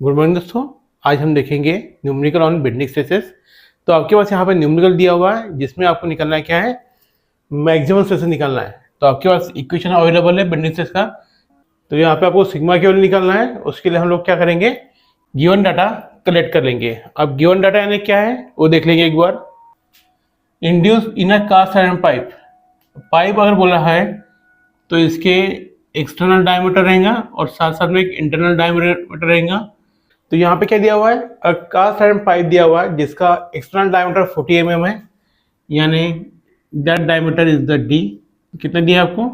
Good morning दोस्तों। आज हम देखेंगे न्यूमेरिकल ऑन बेंडिंग स्ट्रेसेस। तो आपके पास यहाँ पे न्यूमेरिकल दिया हुआ है जिसमें आपको निकालना है क्या है, मैक्सिमम स्ट्रेसेस निकालना है। तो आपके पास इक्वेशन अवेलेबल है बेंडिंग स्ट्रेस का। तो यहाँ पे आपको सिग्मा के वैल्यू निकालना है। उसके लिए हम लोग क्या करेंगे, गिवन डाटा कलेक्ट कर लेंगे। अब गिवन डाटा यानी क्या है वो देख लेंगे एक बार। Induce in a cast iron pipe, pipe अगर बोला है तो इसके एक्सटर्नल डायमीटर रहेगा और साथ साथ में एक इंटरनल डायमीटर रहेगा। तो यहाँ पे क्या दिया हुआ है, कास्ट आयरन पाइप दिया हुआ है जिसका एक्सटर्नल डायमीटर 40 mm है, यानी that diameter is the D. कितना दिया आपको,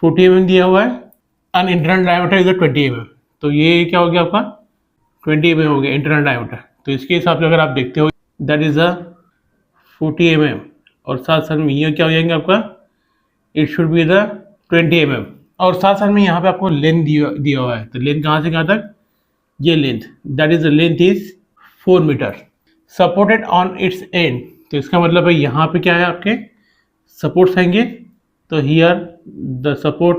40 mm दिया हुआ है। And internal diameter is the 20 mm। तो ये क्या हो गया आपका 20 mm हो गया इंटरनल डायमीटर। तो इसके हिसाब से अगर आप देखते हो दैट इज द 40 mm और साथ साथ में ये क्या हो जाएंगे आपका, it should be the 20 mm। और साथ साथ में यहाँ पे आपको लेंथ दिया हुआ है। तो लेंथ कहाँ से कहाँ तक, ये length that is the length is 4 meter. Supported on its end, तो इसका मतलब है यहाँ पे क्या है आपके सपोर्ट्स आएंगे। तो हियर द सपोर्ट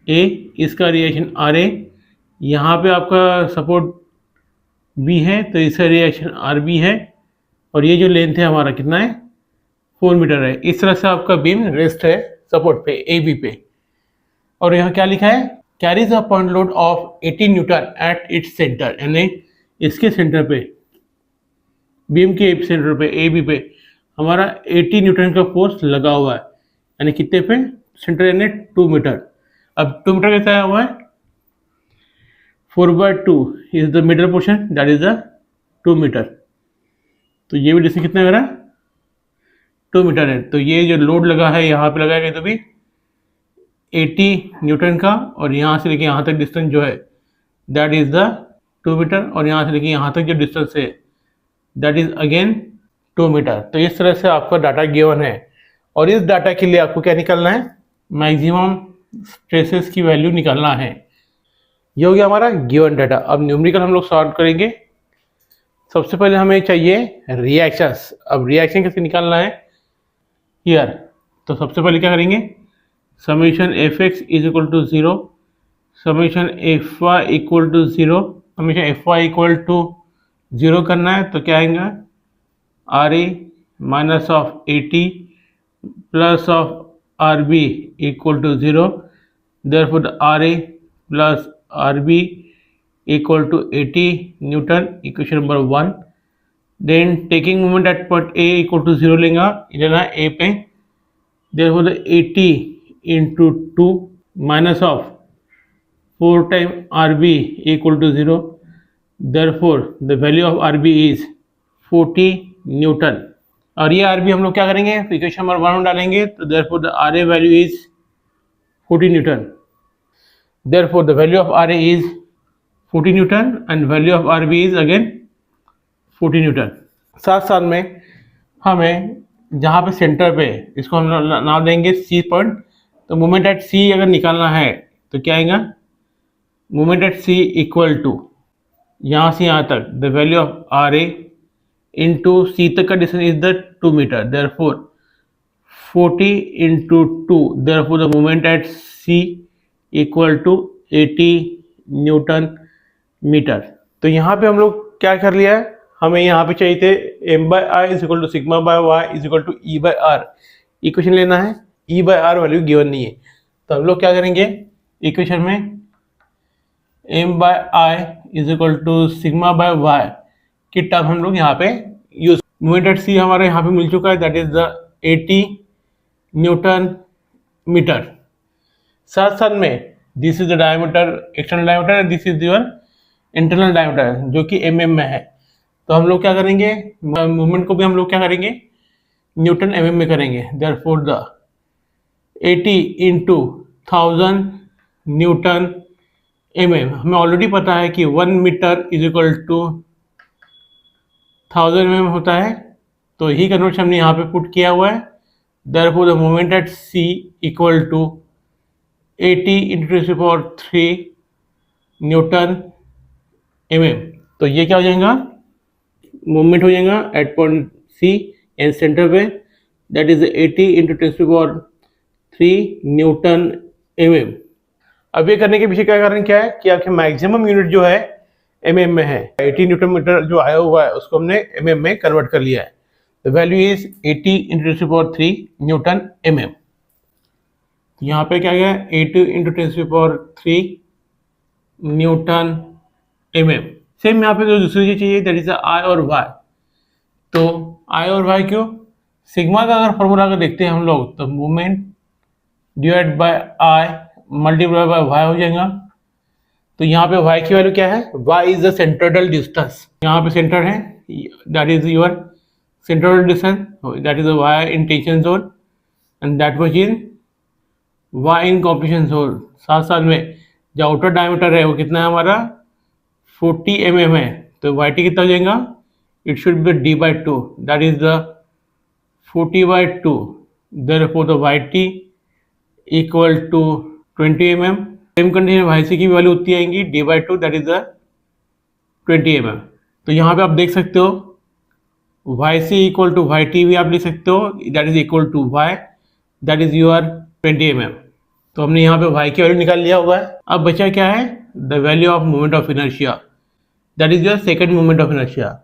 ए, इसका रिएक्शन आर ए, यहाँ पे आपका सपोर्ट बी है तो इसका रिएक्शन आर बी है। और ये जो लेंथ है हमारा कितना है, 4 मीटर है। इस तरह से आपका बीम रेस्ट है सपोर्ट पे ए बी पे। और यहाँ क्या लिखा है, carries a point load of 80 Newton at its centre, यानी इसके सेंटर पे, बीम के सेंटर पे ए बी पे हमारा 80 न्यूटन का फोर्स लगा हुआ है। यानी कितने पे, सेंटर यानी 2 मीटर। अब 2 मीटर कैसा आया हुआ है, 4/2 is the middle portion that is the 2 meter. तो ये भी डिस्टेंस कितना मेरा 2 मीटर है। तो ये जो लोड लगा है यहाँ पे लगाएगा तो भी 80 न्यूटन का, और यहाँ से लेके यहाँ तक डिस्टेंस जो है दैट इज द 2 मीटर, और यहाँ से लेके यहाँ तक जो डिस्टेंस है दैट इज अगेन 2 मीटर। तो इस तरह से आपका डाटा गिवन है और इस डाटा के लिए आपको क्या निकालना है, मैक्सिमम स्ट्रेसेस की वैल्यू निकालना है। ये हो गया हमारा गिवन डाटा। अब न्यूमेरिकल हम लोग सॉल्व करेंगे। सबसे पहले हमें चाहिए रिएक्शंस। अब रिएक्शन कैसे निकालना है हियर, तो सबसे पहले क्या करेंगे, summation F X is equal to 0, summation F Y equal to 0, summation F Y equal to 0 करना है। तो क्या आएगा, R A minus of 80 plus of R B equal to 0, therefore R A plus R B equal to 80 newton, equation number 1। Then taking moment at point A equal to 0 लेना A पे, therefore 80 into 2 minus of 4 times RB equal to 0, therefore the value of RB is 40 Newton. और ये RB हम लोग क्या करेंगे, equation number 1 में डालेंगे। तो therefore the RA value is 40 Newton, therefore the value of RA is 40 Newton and value of RB is again 40 Newton. साथ साथ में हमें जहाँ पे सेंटर पे, इसको हम नाम देंगे C पॉइंट। तो मोमेंट एट सी अगर निकालना है तो क्या आएगा, moment at C equal to यहाँ से यहाँ तक the value of R A into C तक का distance is the 2 metre, therefore 40 into 2, therefore the moment at C equal to 80 newton metre. तो यहाँ पे हम लोग क्या कर लिया है, हमें यहाँ पे चाहिए थे M by I is equal to sigma by Y is equal to E by R. Equation लेना है, E by R value given नहीं है। तो हम लोग क्या करेंगे, इक्वेशन में M by I is equal to sigma by Y की टर्म हम लोग यहाँ पे यूज। मोमेंट एट सी हमारे यहाँ पे मिल चुका है that is the 80 newton meter. साथ साथ में this is the diameter, external diameter, and this is your internal diameter जो कि mm में है। तो हम लोग क्या करेंगे, मूवमेंट को भी हम लोग क्या करेंगे, न्यूटन mm में करेंगे। Therefore the 80 into 1000 newton mm, हमें ऑलरेडी पता है कि 1 meter is equal to 1000 mm होता है। तो ही कन्वर्शन हमने यहाँ पे पुट किया हुआ है। Therefore the moment at C equal to 80 into 10³ newton mm। तो ये क्या हो जाएगा, मूवमेंट हो जाएगा at point C and centre पे, that is 80 into 10³ newton mm। अब ये करने के पीछे क्या कारण क्या है कि आपके मैक्सिमम यूनिट जो है mm में है। 80 न्यूटन मीटर जो आया हुआ है उसको हमने mm में कन्वर्ट कर लिया है। The value is 80 into 10³ newton mm। यहाँ पे क्या गया, 80 इंटू 10³ न्यूटन mm। सेम यहाँ पे जो दूसरी चीज चाहिए दैट इज आई और वाई। तो आई और वाई क्यों, सिग्मा का अगर फॉर्मूला अगर देखते हैं हम लोग तो moment divide by I multiply by Y हो जाएगा। तो यहाँ पे y की वैल्यू क्या है, y is the centroidal distance. यहाँ पे सेंटर है, that is your centroidal distance, that is y in tension zone and that was in y in compression zone. साथ साथ में जो आउटर डायमीटर है वो कितना है हमारा 40 mm है। तो yt कितना हो जाएगा, it should be d/2, that is the 40/2। Therefore the yt equal to 20 mm। Same condition yc की वैल्यू उतनी आएंगी d/2, that is the 20 mm। तो यहाँ पे आप देख सकते हो yc इक्वल टू yt भी आप लिख सकते हो, that is equal to y, that is your 20 mm। तो हमने यहाँ पे y की वैल्यू निकाल लिया हुआ है। अब बचा क्या है, the value of moment of inertia, that is your second moment of inertia.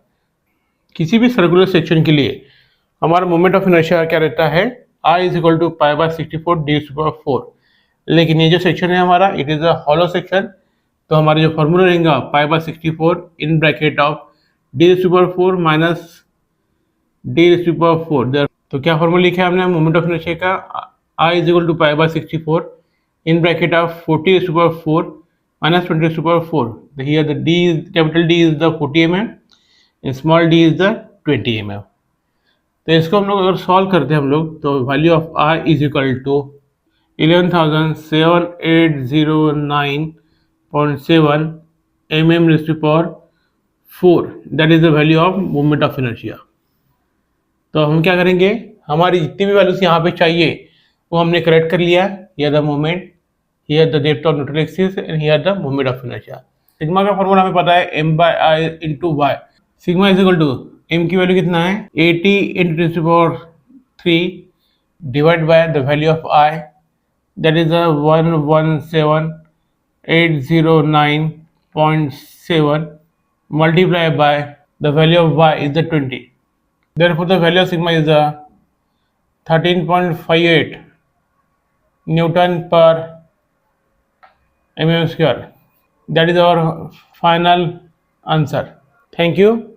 किसी भी सर्कुलर सेक्शन के लिए हमारा मोमेंट ऑफ इनर्शिया क्या रहता है, I is equal to π/64 d/4। लेकिन ये जो सेक्शन है हमारा it is a hollow section, तो हमारा जो फॉर्मूला रहेगा π/64 in bracket of d/4 minus d/4। तो क्या फॉर्मूला लिखा है हमने मोमेंट ऑफ इनर्शिया का, I is equal to π/64 in bracket of 40/4 minus 20/4। Here the d is capital D is the 40 mm and small d is the 20 mm। तो इसको हम लोग अगर सॉल्व करते हैं हम लोग तो value of I is equal to 11,7809.7 mm/4, that is the value of moment of inertia. तो हम क्या करेंगे, हमारी जितनी भी वैल्यूज यहाँ पे चाहिए वो हमने करेक्ट कर लिया। Here the moment, here the depth of neutral axis and here the moment of inertia. Sigma का फॉर्मूला हमें पता है m/i into Y. Sigma is equal to m की वैल्यू कितना है 80 into 10³ divide by the value of i, that is a 117,809.7 multiplied by the value of y is the 20. Therefore, the value of sigma is 13.58 Newton per mm square. That is our final answer. Thank you.